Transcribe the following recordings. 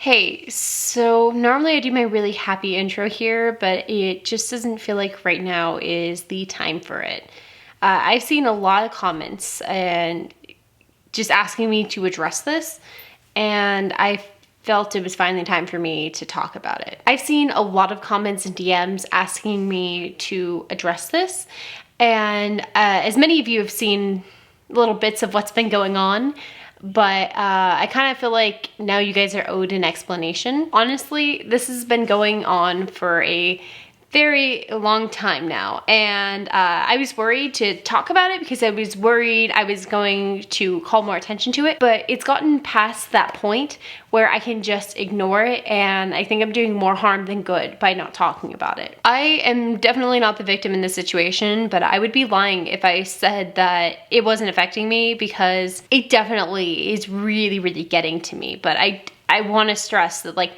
Hey, so normally I do my really happy intro here, but it just doesn't feel like right now is the time for it. I've seen a lot of comments and just asking me to address this, and I felt it was finally time for me to talk about it. I've seen a lot of comments and DMs asking me to address this, and as many of you have seen little bits of what's been going on, but I kind of feel like now you guys are owed an explanation. Honestly, this has been going on for a very long time now, and I was worried to talk about it because I was worried I was going to call more attention to it, but it's gotten past that point where I can just ignore it, and I think I'm doing more harm than good by not talking about it. I am definitely not the victim in this situation, but I would be lying if I said that it wasn't affecting me, because it definitely is really, really getting to me. But I want to stress that, like,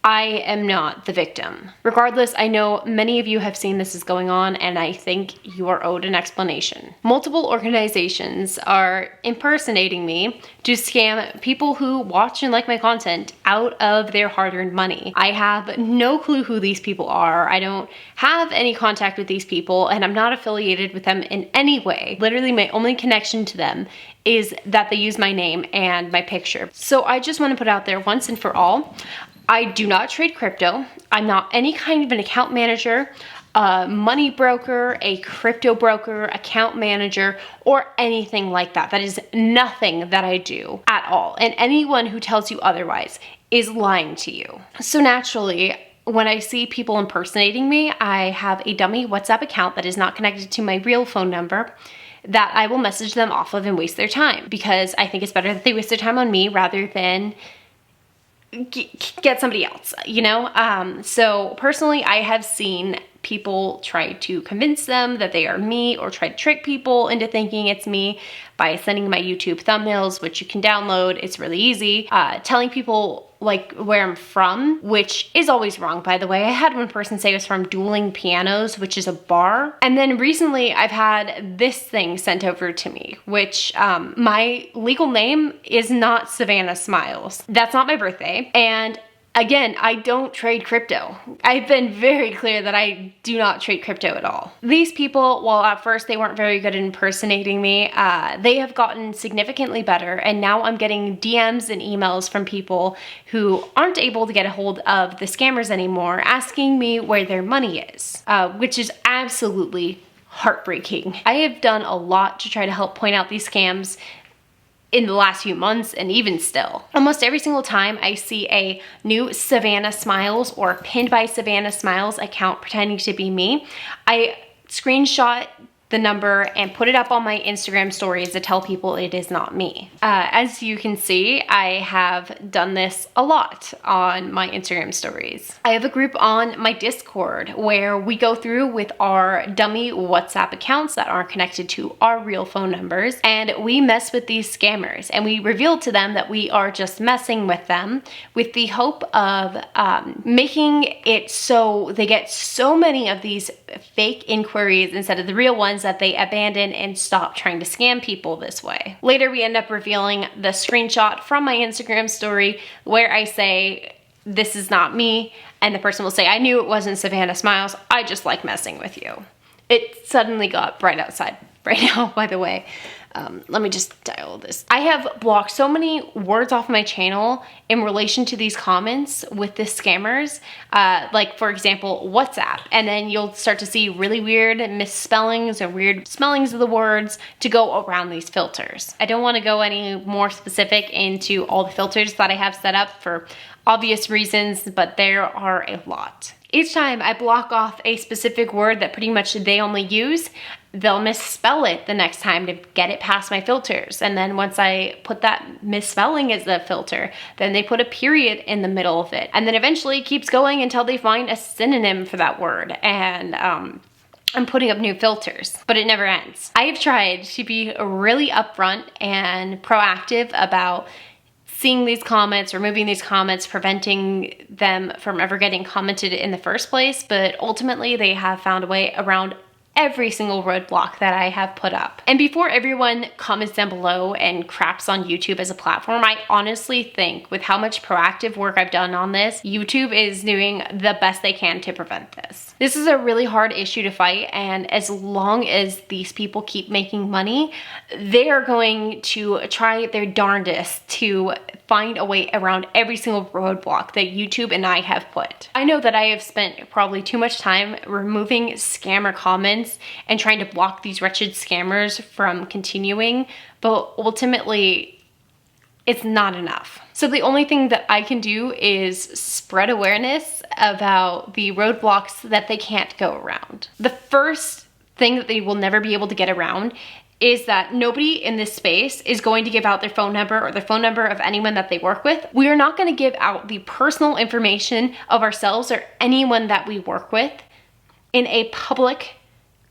I am not the victim. Regardless, I know many of you have seen this is going on, and I think you are owed an explanation. Multiple organizations are impersonating me to scam people who watch and like my content out of their hard-earned money. I have no clue who these people are. I don't have any contact with these people, and I'm not affiliated with them in any way. Literally, my only connection to them is that they use my name and my picture. So I just want to put out there once and for all, I do not trade crypto. I'm not any kind of an account manager, a money broker, a crypto broker, account manager, or anything like that. That is nothing that I do at all. And anyone who tells you otherwise is lying to you. So naturally, when I see people impersonating me, I have a dummy WhatsApp account that is not connected to my real phone number that I will message them off of and waste their time, because I think it's better that they waste their time on me rather than get somebody else, you know? So personally, I have seen people try to convince them that they are me, or try to trick people into thinking it's me by sending my YouTube thumbnails, which you can download. It's really easy. Telling people like where I'm from, which is always wrong, by the way. I had one person say it was from Dueling Pianos, which is a bar. And then recently I've had this thing sent over to me, which my legal name is not Savannah Smiles. That's not my birthday. And again, I don't trade crypto. I've been very clear that I do not trade crypto at all. These people, while at first they weren't very good at impersonating me, they have gotten significantly better, and now I'm getting DMs and emails from people who aren't able to get a hold of the scammers anymore, asking me where their money is, which is absolutely heartbreaking. I have done a lot to try to help point out these scams in the last few months, and even still. Almost every single time I see a new Savannah Smiles or pinned by Savannah Smiles account pretending to be me, I screenshot the number and put it up on my Instagram stories to tell people it is not me. As you can see, I have done this a lot on my Instagram stories. I have a group on my Discord where we go through with our dummy WhatsApp accounts that aren't connected to our real phone numbers, and we mess with these scammers, and we reveal to them that we are just messing with them with the hope of making it so they get so many of these fake inquiries instead of the real ones, that they abandon and stop trying to scam people this way. Later, we end up revealing the screenshot from my Instagram story where I say, this is not me, and the person will say, I knew it wasn't Savannah Smiles, I just like messing with you. It suddenly got bright outside right now, by the way. Let me just dial this. I have blocked so many words off my channel in relation to these comments with the scammers, like for example, WhatsApp, and then you'll start to see really weird misspellings or weird spellings of the words to go around these filters. I don't want to go any more specific into all the filters that I have set up for obvious reasons, but there are a lot. Each time I block off a specific word that pretty much they only use, they'll misspell it the next time to get it past my filters. And then once I put that misspelling as the filter, then they put a period in the middle of it. And then eventually it keeps going until they find a synonym for that word. And I'm putting up new filters, but it never ends. I have tried to be really upfront and proactive about seeing these comments, removing these comments, preventing them from ever getting commented in the first place, but ultimately they have found a way around every single roadblock that I have put up. And before everyone comments down below and craps on YouTube as a platform, I honestly think with how much proactive work I've done on this, YouTube is doing the best they can to prevent this. This is a really hard issue to fight, and as long as these people keep making money, they are going to try their darndest to find a way around every single roadblock that YouTube and I have put. I know that I have spent probably too much time removing scammer comments and trying to block these wretched scammers from continuing, but ultimately it's not enough. So the only thing that I can do is spread awareness about the roadblocks that they can't go around. The first thing that they will never be able to get around is that nobody in this space is going to give out their phone number or the phone number of anyone that they work with. We are not going to give out the personal information of ourselves or anyone that we work with in a public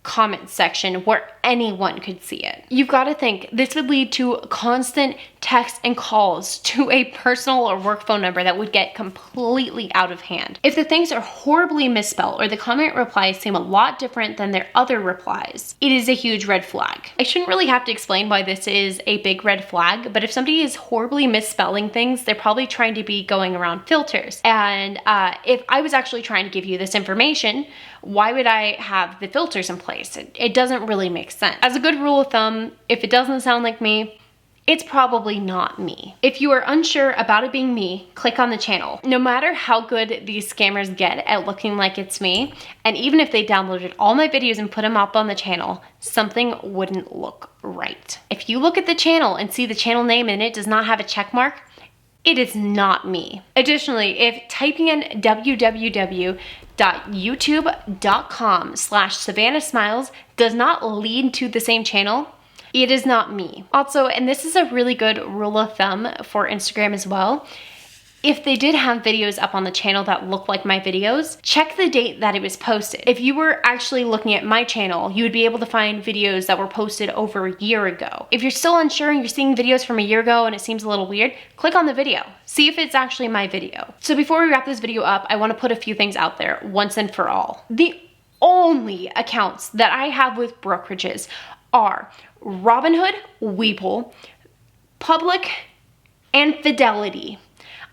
comment section where anyone could see it. You've got to think this would lead to constant texts and calls to a personal or work phone number that would get completely out of hand. If the things are horribly misspelled or the comment replies seem a lot different than their other replies, it is a huge red flag. I shouldn't really have to explain why this is a big red flag, but if somebody is horribly misspelling things, they're probably trying to be going around filters. And if I was actually trying to give you this information, why would I have the filters in place? It doesn't really make sense. As a good rule of thumb, if it doesn't sound like me, it's probably not me. If you are unsure about it being me, click on the channel. No matter how good these scammers get at looking like it's me, and even if they downloaded all my videos and put them up on the channel, something wouldn't look right. If you look at the channel and see the channel name and it does not have a check mark, it is not me. Additionally, if typing in www.youtube.com/Savannah Smiles does not lead to the same channel, it is not me. Also, and this is a really good rule of thumb for Instagram as well, if they did have videos up on the channel that look like my videos, check the date that it was posted. If you were actually looking at my channel, you would be able to find videos that were posted over a year ago. If you're still unsure and you're seeing videos from a year ago and it seems a little weird, click on the video. See if it's actually my video. So before we wrap this video up, I want to put a few things out there once and for all. The only accounts that I have with brokerages are Robinhood, Webull, Public, and Fidelity.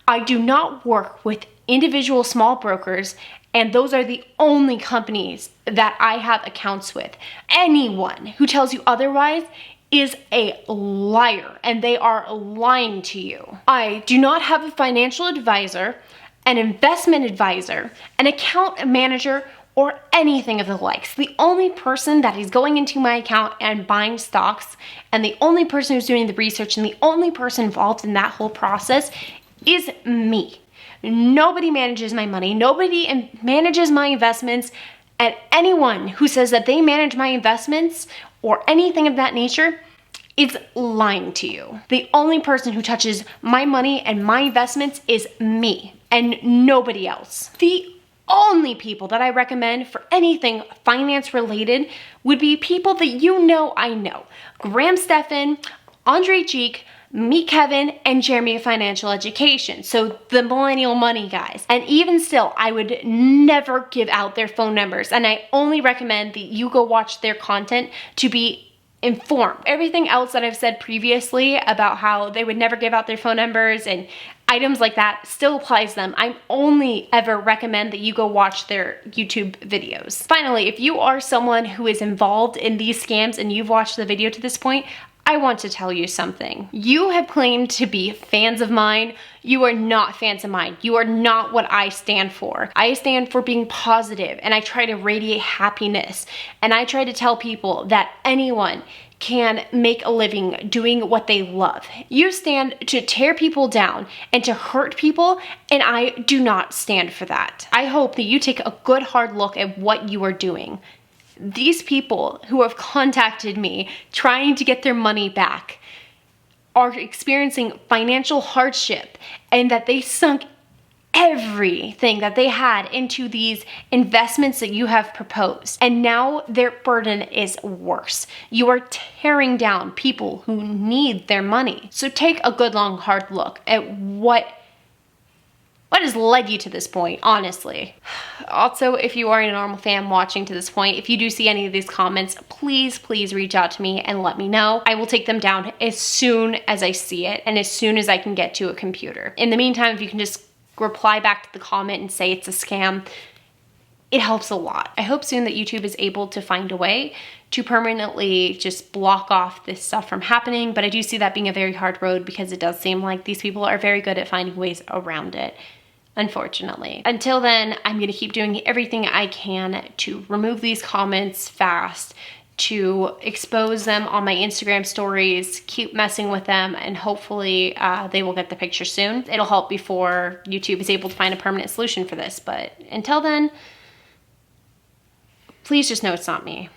I do not work with individual small brokers, and those are the only companies that I have accounts with. Anyone who tells you otherwise is a liar, and they are lying to you. I do not have a financial advisor, an investment advisor, an account manager, or anything of the likes. The only person that is going into my account and buying stocks, and the only person who's doing the research, and the only person involved in that whole process is me. Nobody manages my money. Nobody manages my investments. And anyone who says that they manage my investments or anything of that nature is lying to you. The only person who touches my money and my investments is me and nobody else. The only people that I recommend for anything finance related would be people that you know I know. Graham Stephan, Andre Cheek, me, Kevin, and Jeremy of Financial Education. So the millennial money guys. And even still, I would never give out their phone numbers. And I only recommend that you go watch their content to be informed. Everything else that I've said previously about how they would never give out their phone numbers and items like that still applies to them. I only ever recommend that you go watch their YouTube videos. Finally, if you are someone who is involved in these scams and you've watched the video to this point, I want to tell you something. You have claimed to be fans of mine. You are not fans of mine. You are not what I stand for. I stand for being positive, and I try to radiate happiness. And I try to tell people that anyone can make a living doing what they love. You stand to tear people down and to hurt people, and I do not stand for that. I hope that you take a good hard look at what you are doing. These people who have contacted me trying to get their money back are experiencing financial hardship, and that they sunk everything that they had into these investments that you have proposed. And now their burden is worse. You are tearing down people who need their money. So take a good long hard look at what What has led you to this point, honestly? Also, if you are a normal fan watching to this point, if you do see any of these comments, please reach out to me and let me know. I will take them down as soon as I see it and as soon as I can get to a computer. In the meantime, if you can just reply back to the comment and say it's a scam, it helps a lot. I hope soon that YouTube is able to find a way to permanently just block off this stuff from happening, but I do see that being a very hard road because it does seem like these people are very good at finding ways around it, unfortunately. Until then, I'm gonna keep doing everything I can to remove these comments fast, to expose them on my Instagram stories, keep messing with them, and hopefully they will get the picture soon. It'll help before YouTube is able to find a permanent solution for this, but until then, please just know it's not me.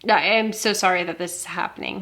I am so sorry that this is happening.